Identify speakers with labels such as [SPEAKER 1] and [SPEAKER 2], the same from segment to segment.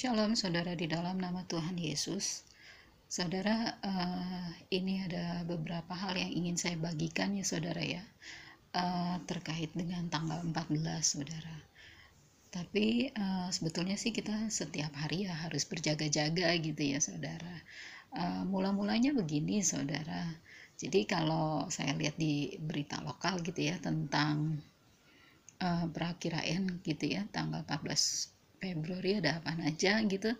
[SPEAKER 1] Shalom saudara di dalam nama Tuhan Yesus. Saudara, ini ada beberapa hal yang ingin saya bagikan ya saudara ya, terkait dengan tanggal 14 saudara. Tapi sebetulnya sih kita setiap hari ya harus berjaga-jaga gitu ya saudara. Mula-mulanya begini saudara. Jadi kalau saya lihat di berita lokal gitu ya tentang perakiraan gitu ya tanggal 14 Februari ada apa aja gitu,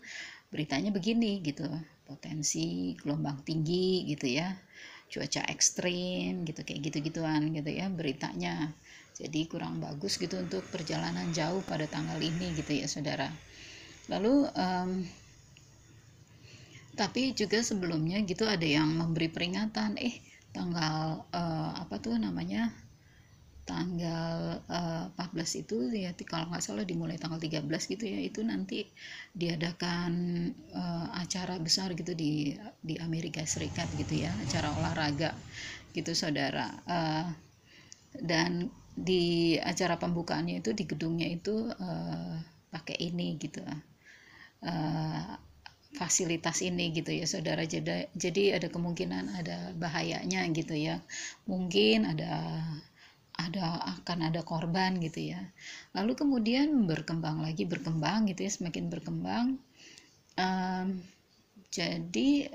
[SPEAKER 1] beritanya begini gitu, potensi gelombang tinggi gitu ya, cuaca ekstrim gitu, kayak gitu-gituan gitu ya beritanya. Jadi kurang bagus gitu untuk perjalanan jauh pada tanggal ini gitu ya saudara. Lalu tapi juga sebelumnya gitu ada yang memberi peringatan, tanggal apa tuh namanya, tanggal 14 itu ya, kalau nggak salah dimulai tanggal 13 gitu ya, itu nanti diadakan acara besar gitu di Amerika Serikat gitu ya, acara olahraga gitu saudara. Dan di acara pembukaannya itu di gedungnya itu pakai ini gitu, fasilitas ini gitu ya saudara. Jadi ada kemungkinan ada bahayanya gitu ya, mungkin akan ada korban gitu ya. Lalu kemudian berkembang gitu ya, semakin berkembang. Jadi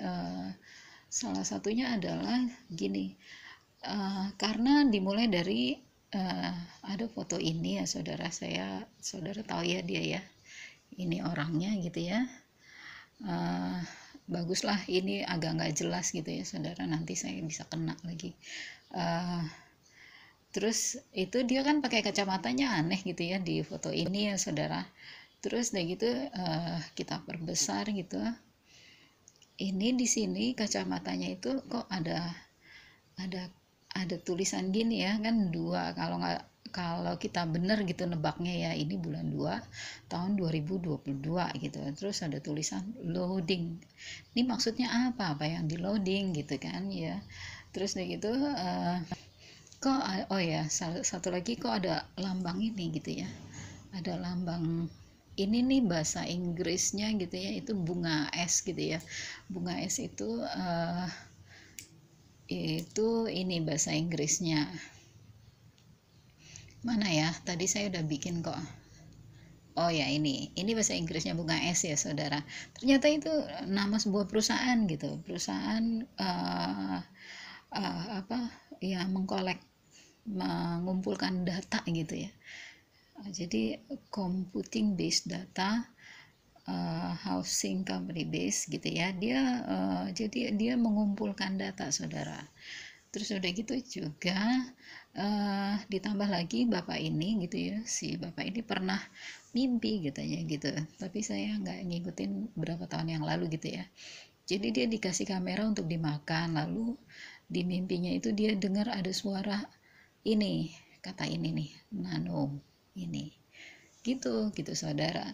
[SPEAKER 1] salah satunya adalah gini, karena dimulai dari ada foto ini ya saudara. Saudara tahu ya dia ya, ini orangnya gitu ya. Baguslah, ini agak nggak jelas gitu ya saudara, nanti saya bisa kena lagi. Terus itu dia kan pakai kacamatanya aneh gitu ya di foto ini ya saudara. Terus udah gitu kita perbesar gitu. Ini di sini kacamatanya itu kok ada tulisan gini ya kan, 2, kalau kita bener gitu nebaknya ya, ini bulan 2 tahun 2022 gitu. Terus ada tulisan loading. Ini maksudnya apa yang di loading gitu kan ya. Terus udah gitu kok, oh ya, satu lagi, kok ada lambang ini gitu ya, ada lambang ini nih, bahasa Inggrisnya gitu ya, itu bunga es gitu ya. Bunga es itu ini bahasa Inggrisnya mana ya, tadi saya udah bikin kok. Oh ya, ini bahasa Inggrisnya bunga es ya saudara. Ternyata itu nama sebuah perusahaan gitu, perusahaan apa ya, mengumpulkan data gitu ya. Jadi computing based data, housing company base gitu ya. Jadi dia mengumpulkan data saudara. Terus udah gitu juga ditambah lagi bapak ini gitu ya, si bapak ini pernah mimpi katanya gitu, tapi saya nggak ngikutin berapa tahun yang lalu gitu ya. Jadi dia dikasih kamera untuk dimakan, lalu di mimpinya itu dia dengar ada suara ini, kata ini nih, nano ini gitu saudara.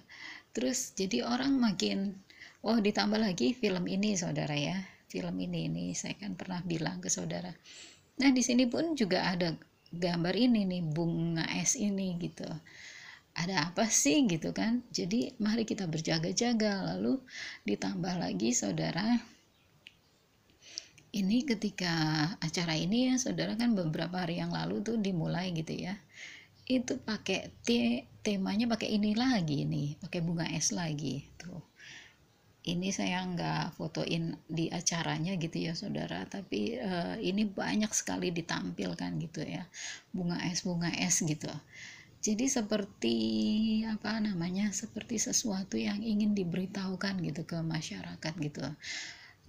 [SPEAKER 1] Terus jadi orang makin, ditambah lagi film ini saudara ya, film ini saya kan pernah bilang ke saudara. Nah di sini pun juga ada gambar ini nih, bunga es ini gitu. Ada apa sih gitu kan. Jadi mari kita berjaga-jaga. Lalu ditambah lagi saudara, ini ketika acara ini ya saudara kan beberapa hari yang lalu tuh dimulai gitu ya, itu pakai temanya pakai ini lagi nih, pakai bunga es lagi tuh. Ini saya nggak fotoin di acaranya gitu ya saudara, tapi ini banyak sekali ditampilkan gitu ya, bunga es gitu. Jadi seperti apa namanya, seperti sesuatu yang ingin diberitahukan gitu ke masyarakat gitu.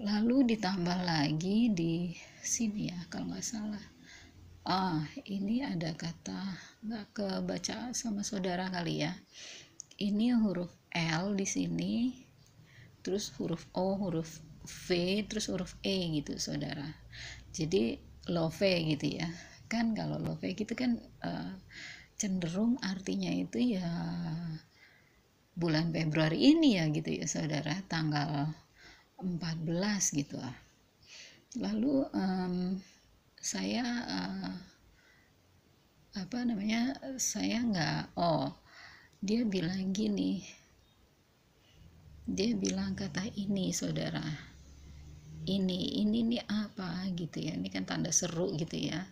[SPEAKER 1] Lalu ditambah lagi di sini ya kalau nggak salah, ini ada kata, nggak kebaca sama saudara kali ya, ini huruf L di sini, terus huruf O, huruf V, terus huruf E gitu saudara. Jadi love gitu ya kan. Kalau love gitu kan cenderung artinya itu ya bulan Februari ini ya gitu ya saudara, tanggal 14 gitu. Lalu saya apa namanya, saya nggak, dia bilang gini, Dia bilang kata ini, saudara, ini nih apa gitu ya, ini kan tanda seru gitu ya.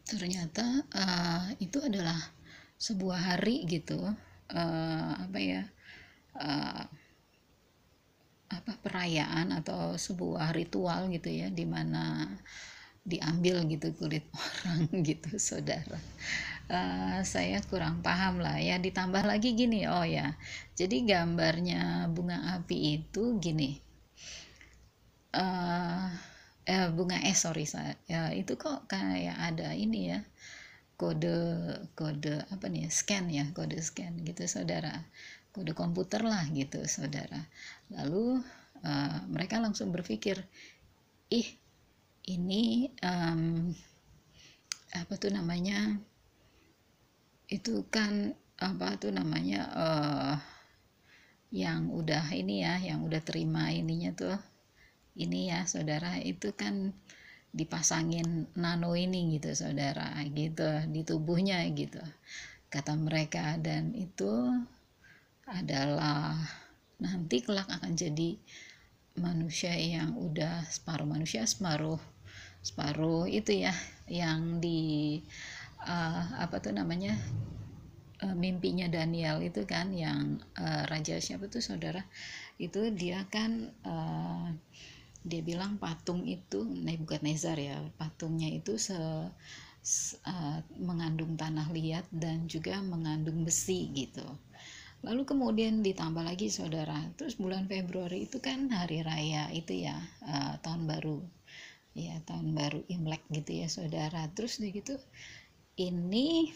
[SPEAKER 1] Ternyata itu adalah sebuah hari gitu, apa ya, uh, apa perayaan atau sebuah ritual gitu ya, dimana diambil gitu kulit orang gitu, saudara. Saya kurang paham lah ya, ditambah lagi gini, oh ya, jadi gambarnya bunga api itu gini, uh, bunga es, sorry saya ya, itu kok kayak ada ini ya, kode kode apa nih, scan ya, kode scan gitu, saudara, kode komputer lah gitu, saudara. Lalu mereka langsung berpikir, ih ini apa tuh namanya, itu kan apa tuh namanya, yang udah ini ya, yang udah terima ininya tuh, ini ya saudara, itu kan dipasangin nano ini gitu, saudara, gitu di tubuhnya gitu, kata mereka. Dan itu adalah nanti kelak akan jadi manusia yang udah separuh manusia, separuh separuh itu ya, yang di apa tuh namanya, mimpinya Daniel itu kan, yang raja siapa tuh, saudara, itu dia kan dia bilang patung itu Nebukadnezar ya, patungnya itu mengandung tanah liat dan juga mengandung besi gitu. Lalu kemudian ditambah lagi, saudara, terus bulan Februari itu kan hari raya itu ya, tahun baru ya, tahun baru Imlek gitu ya, saudara. Terus udah gitu ini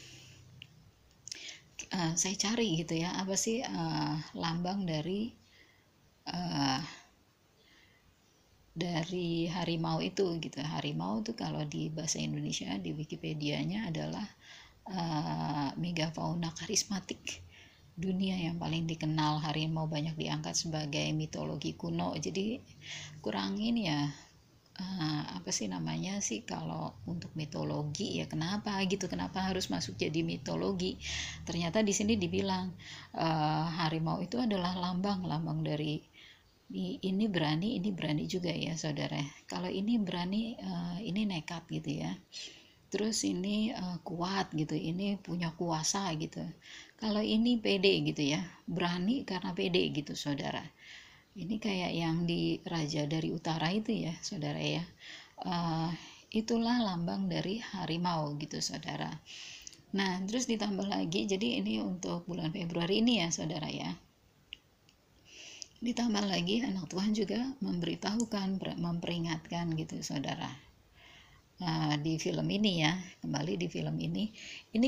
[SPEAKER 1] saya cari gitu ya, apa sih lambang uh, dari harimau itu gitu. Harimau itu kalau di bahasa Indonesia di Wikipedianya adalah megafauna karismatik dunia yang paling dikenal. Harimau banyak diangkat sebagai mitologi kuno, jadi kurang ini ya, apa sih namanya sih kalau untuk mitologi ya, kenapa gitu, kenapa harus masuk jadi mitologi. Ternyata di sini dibilang harimau itu adalah lambang dari ini berani juga ya, saudara. Kalau ini berani, ini nekat gitu ya. Terus ini kuat gitu, ini punya kuasa gitu. Kalau ini pede gitu ya, berani karena pede gitu, saudara. Ini kayak yang di Raja dari Utara itu ya, saudara ya. uh, Itulah lambang dari harimau gitu, saudara. Nah, terus ditambah lagi, jadi ini untuk bulan Februari ini ya, saudara ya. Ditambah lagi anak Tuhan juga memberitahukan, memperingatkan gitu, saudara. Di film ini ya, kembali di film ini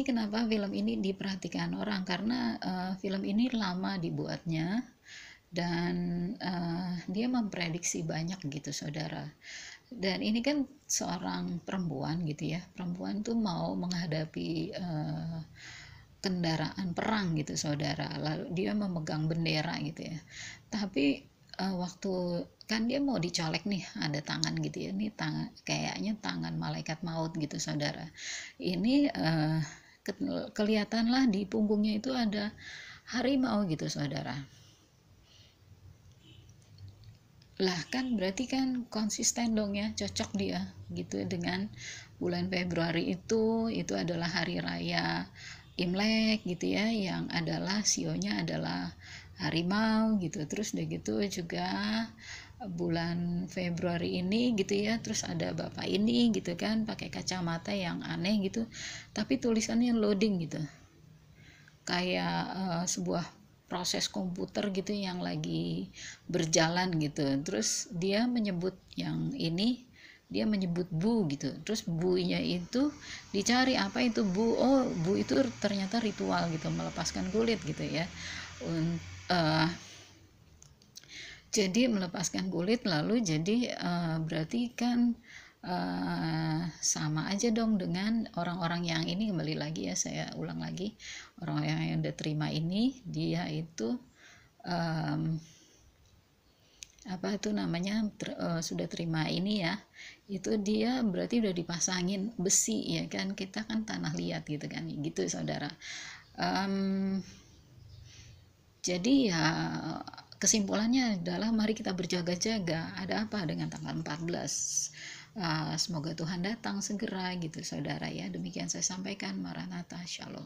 [SPEAKER 1] kenapa film ini diperhatikan orang, karena film ini lama dibuatnya, dan dia memprediksi banyak gitu, saudara. Dan ini kan seorang perempuan gitu ya, perempuan tuh mau menghadapi kendaraan perang gitu, saudara, lalu dia memegang bendera gitu ya. Tapi waktu kan dia mau dicolek nih, ada tangan gitu ya, ini tangan, kayaknya tangan malaikat maut gitu, saudara. Ini kelihatanlah di punggungnya itu ada harimau gitu, saudara. Lah kan berarti kan konsisten dong ya, cocok dia gitu dengan bulan Februari itu adalah hari raya Imlek gitu ya, yang adalah sionya adalah harimau gitu. Terus udah gitu juga bulan Februari ini gitu ya, terus ada bapak ini gitu kan, pakai kacamata yang aneh gitu, tapi tulisannya loading gitu, kayak sebuah proses komputer gitu yang lagi berjalan gitu. Terus dia menyebut yang ini, dia menyebut bu gitu, terus bunya itu dicari apa itu bu, oh bu itu ternyata ritual gitu, melepaskan kulit gitu ya. Uh, jadi melepaskan kulit, lalu jadi berarti kan sama aja dong dengan orang-orang yang ini, kembali lagi ya, saya ulang lagi, orang yang udah terima ini, dia itu apa itu namanya, sudah terima ini ya, itu dia berarti udah dipasangin besi ya kan, kita kan tanah liat gitu kan gitu, saudara. Jadi ya kesimpulannya adalah mari kita berjaga-jaga. Ada apa dengan tanggal 14? Semoga Tuhan datang segera gitu saudara ya. Demikian saya sampaikan. Maranatha, Shalom.